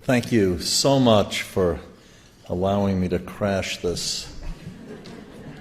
Thank you so much for allowing me to crash this.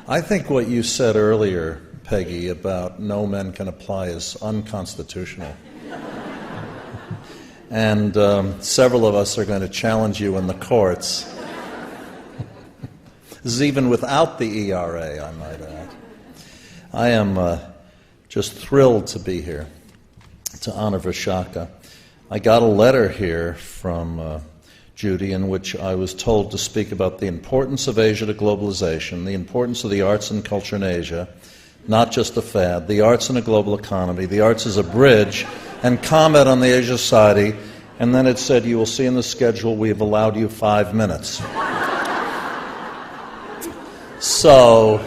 I think what you said earlier, Peggy, about no men can apply is unconstitutional. And several of us are going to challenge you in the courts. This is even without the ERA, I might add. I am just thrilled to be here to honor Vishaka. I got a letter here from Judy in which I was told to speak about the importance of Asia to globalization, the importance of the arts and culture in Asia, not just a fad, the arts in a global economy, the arts as a bridge, and comment on the Asia Society. And then it said, you will see in the schedule we have allowed you 5 minutes. So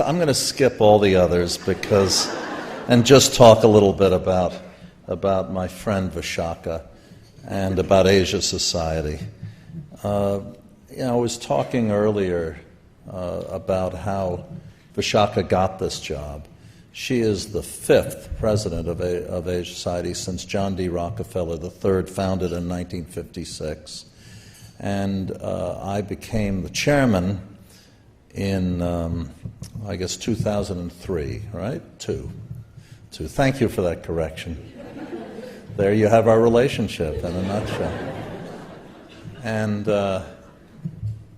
I'm going to skip all the others and just talk a little bit about my friend Vishaka and about Asia Society. I was talking earlier about how Vishaka got this job. She is the 5th president of Asia Society since John D. Rockefeller III founded in 1956. And I became the chairman in, 2003, right? Two. Thank you for that correction. There you have our relationship in a nutshell.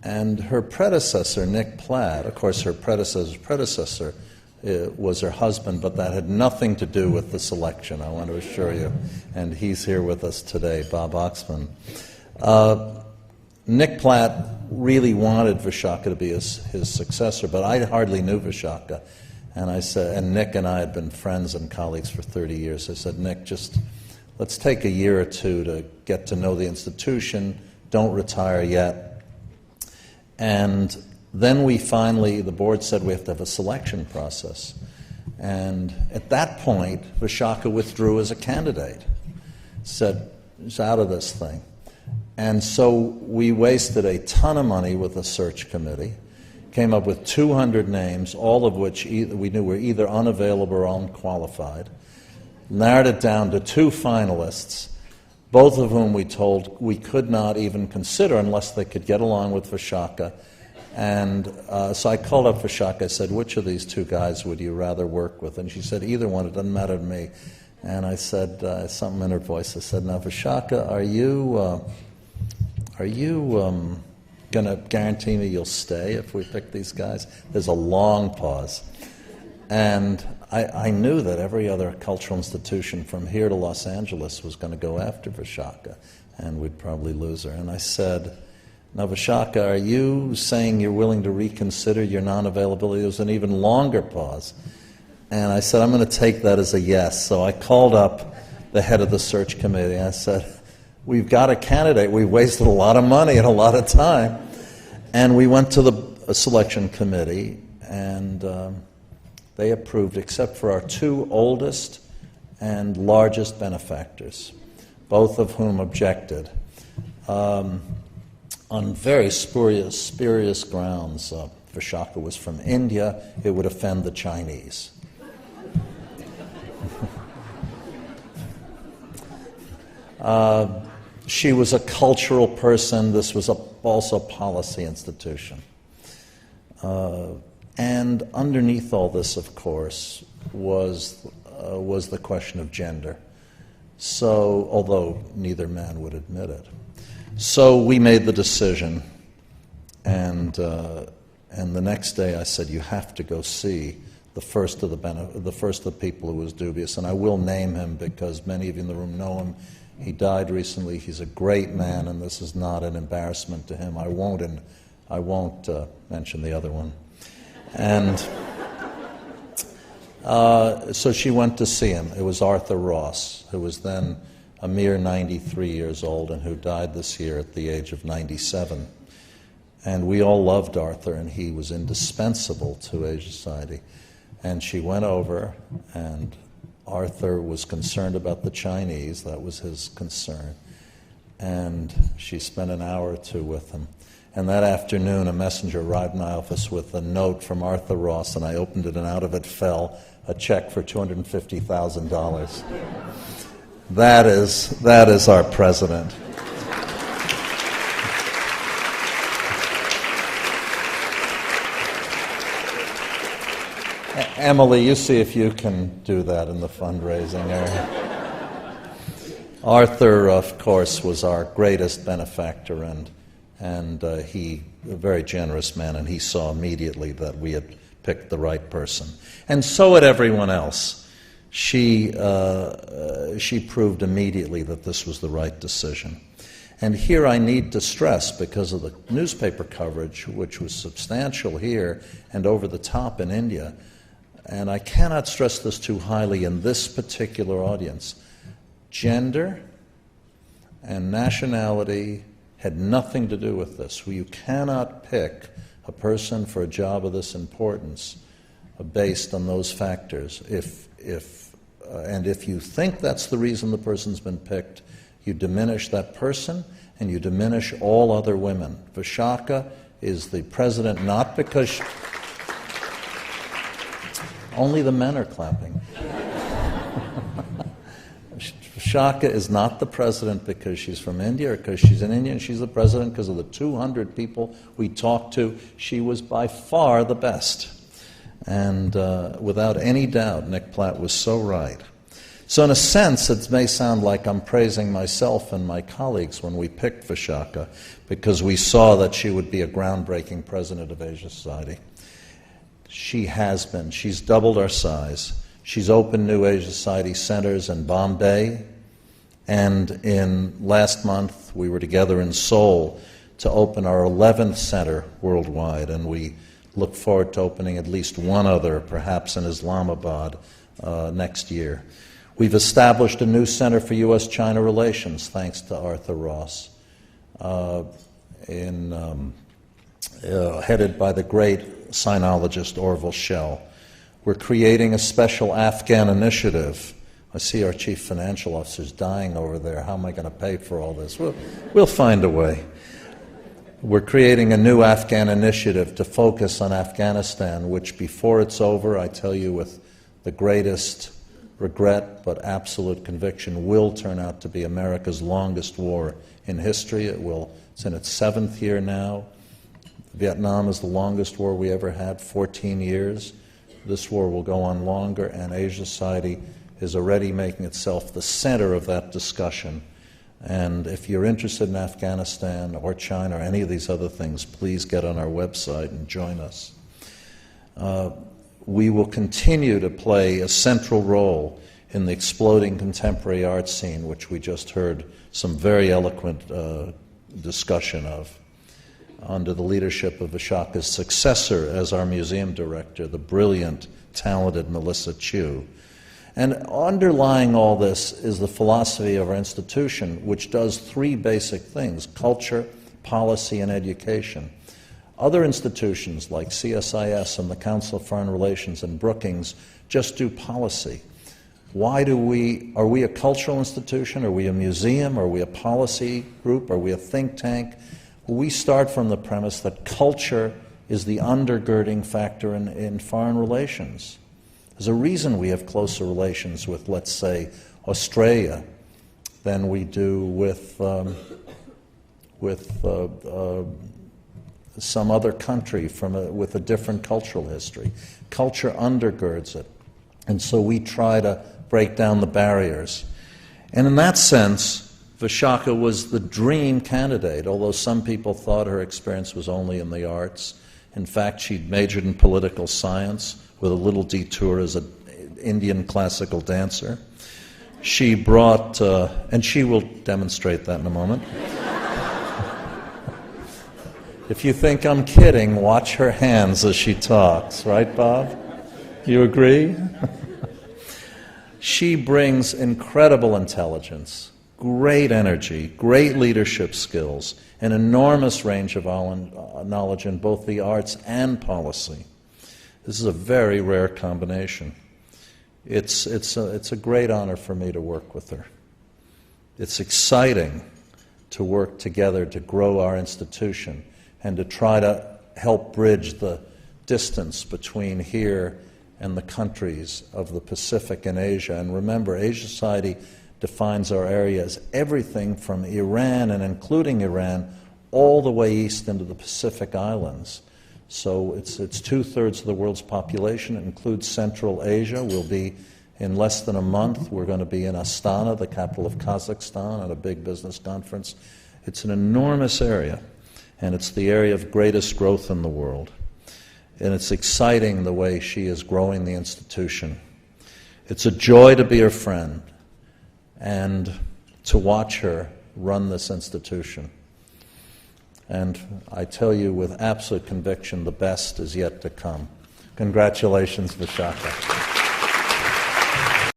And her predecessor, Nick Platt, of course her predecessor was her husband, but that had nothing to do with the selection, I want to assure you. And he's here with us today, Bob Oxman. Nick Platt really wanted Vishaka to be his successor, but I hardly knew Vishaka. And I said, and Nick and I had been friends and colleagues for 30 years. I said, Nick, just let's take a year or two to get to know the institution. Don't retire yet. And then the board said we have to have a selection process. And at that point, Vishaka withdrew as a candidate. Said, he's out of this thing. And so we wasted a ton of money with a search committee, came up with 200 names, all of which we knew were either unavailable or unqualified, narrowed it down to 2 finalists, both of whom we told we could not even consider unless they could get along with Vishaka. And so I called up Vishaka. I said, which of these 2 guys would you rather work with? And she said, either one. It doesn't matter to me. And I said, something in her voice, I said, now, Vishaka, are you going to guarantee me you'll stay if we pick these guys? There's a long pause. And I knew that every other cultural institution from here to Los Angeles was going to go after Vishaka, and we'd probably lose her. And I said, now, Vishaka, are you saying you're willing to reconsider your non-availability? There was an even longer pause. And I said, I'm going to take that as a yes. So I called up the head of the search committee. I said, we've got a candidate. We've wasted a lot of money and a lot of time. And we went to the selection committee, and they approved, except for our 2 oldest and largest benefactors, both of whom objected. On very spurious grounds. Vishaka was from India. It would offend the Chinese. She was a cultural person. This was also a policy institution. And underneath all this, of course, was the question of gender. So, although neither man would admit it. So we made the decision, and the next day I said, you have to go see the first of the people who was dubious, and I will name him because many of you in the room know him. He died recently. He's a great man, and this is not an embarrassment to him. I won't mention the other one. And so she went to see him. It was Arthur Ross, who was then a mere 93 years old and who died this year at the age of 97. And we all loved Arthur, and he was indispensable to Asia Society. And she went over, and Arthur was concerned about the Chinese. That was his concern. And she spent an hour or 2 with him. And that afternoon, a messenger arrived in my office with a note from Arthur Ross, and I opened it, and out of it fell a check for $250,000. That is our president. Emily, you see if you can do that in the fundraising area. Arthur, of course, was our greatest benefactor, and he, a very generous man, and he saw immediately that we had picked the right person. And so had everyone else. She proved immediately that this was the right decision. And here I need to stress, because of the newspaper coverage, which was substantial here and over the top in India, and I cannot stress this too highly in this particular audience, gender and nationality had nothing to do with this. You cannot pick a person for a job of this importance based on those factors. If you think that's the reason the person's been picked, you diminish that person and you diminish all other women. Vishaka is the president not because... Only the men are clapping. Vishaka is not the president because she's from India or because she's an Indian. She's the president because of the 200 people we talked to. She was by far the best. And without any doubt, Nick Platt was so right. So in a sense, it may sound like I'm praising myself and my colleagues when we picked Vishaka, because we saw that she would be a groundbreaking president of Asia Society. She has been. She's doubled our size. She's opened new Asia Society centers in Bombay, and in last month we were together in Seoul to open our 11th center worldwide, and we look forward to opening at least one other, perhaps in Islamabad, next year. We've established a new center for U.S.-China relations, thanks to Arthur Ross, headed by the great sinologist Orville Schell. We're creating a special Afghan initiative. I see our chief financial officer's dying over there. How am I going to pay for all this? We'll find a way. We're creating a new Afghan initiative to focus on Afghanistan, which before it's over, I tell you with the greatest regret but absolute conviction, will turn out to be America's longest war in history. It's in its 7th year now. Vietnam is the longest war we ever had, 14 years. This war will go on longer, and Asia Society is already making itself the center of that discussion. And if you're interested in Afghanistan or China or any of these other things, please get on our website and join us. We will continue to play a central role in the exploding contemporary art scene, which we just heard some very eloquent discussion of, under the leadership of Vishaka's successor as our museum director, the brilliant, talented Melissa Chu. And underlying all this is the philosophy of our institution, which does 3 basic things: culture, policy, and education. Other institutions like CSIS and the Council of Foreign Relations and Brookings just do policy. Are we a cultural institution? Are we a museum? Are we a policy group? Are we a think tank? We start from the premise that culture is the undergirding factor in foreign relations. There's a reason we have closer relations with, let's say, Australia than we do with some other country with a different cultural history. Culture undergirds it, and so we try to break down the barriers. And in that sense, Vishaka was the dream candidate, although some people thought her experience was only in the arts. In fact, she'd majored in political science with a little detour as an Indian classical dancer. She brought, and she will demonstrate that in a moment. If you think I'm kidding, watch her hands as she talks. Right, Bob? You agree? She brings incredible intelligence, great energy, great leadership skills, an enormous range of knowledge in both the arts and policy. This is a very rare combination. It's a great honor for me to work with her. It's exciting to work together to grow our institution and to try to help bridge the distance between here and the countries of the Pacific and Asia. And remember, Asia Society defines our area as everything from Iran, and including Iran, all the way east into the Pacific Islands. So it's 2/3 of the world's population. It includes Central Asia. We'll be, in less than a month, we're going to be in Astana, the capital of Kazakhstan, at a big business conference. It's an enormous area, and it's the area of greatest growth in the world. And it's exciting the way she is growing the institution. It's a joy to be her friend and to watch her run this institution. And I tell you with absolute conviction, the best is yet to come. Congratulations, Vishaka.